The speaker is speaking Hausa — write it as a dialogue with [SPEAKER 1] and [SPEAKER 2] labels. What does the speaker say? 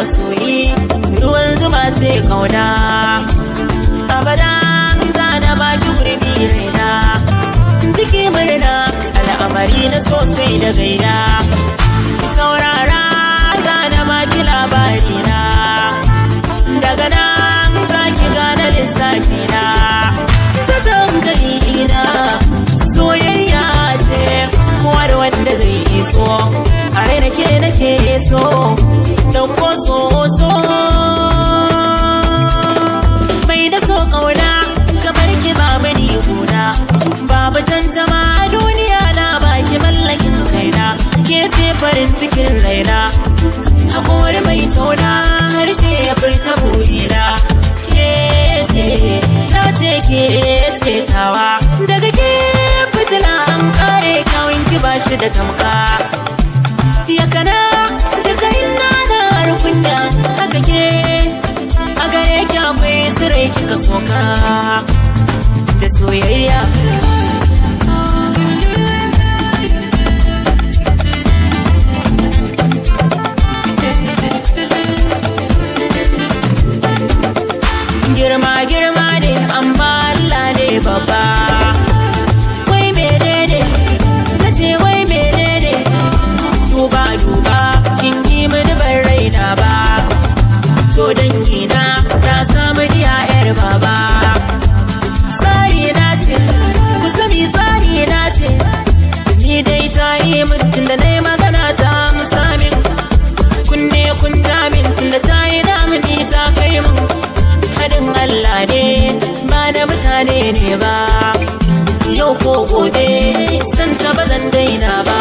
[SPEAKER 1] masoyi ruwan zuma ce kauna abada za na baki gurbi raina duki murna al'amari na sosai da gaida saurara za na baki labari na daga nan za ki gane lissafi na ta hankali na soyayya ce kowa da wanda zai iso a rai nake so dauko so mai da so kauna kamar ki babu ni gona babu tantama a duniya na baki mallakin kaina ke ce farin cikin raina hakuri mai tauna harshe ya furta burina ke ce tawa daga ke fitila an kare kawin ki bashi da tamka ya kana daga ina na harkunya haka ke a gare ki akwai sirai kika soka da soyayya girma ne amma Allah ne babba wai menene nace wai menene duba kin yi mini ban raina ba to dangina ta samu diya yar baba tsari na ce ku sani tsari na ce ni dai ta yi mutum da na yi magana ta musamin kunne kun damin tun da ta yi damini ta kai mun hadin Allah ne ba da mutane ne ba yau ko gobe san ta ba zan daina ba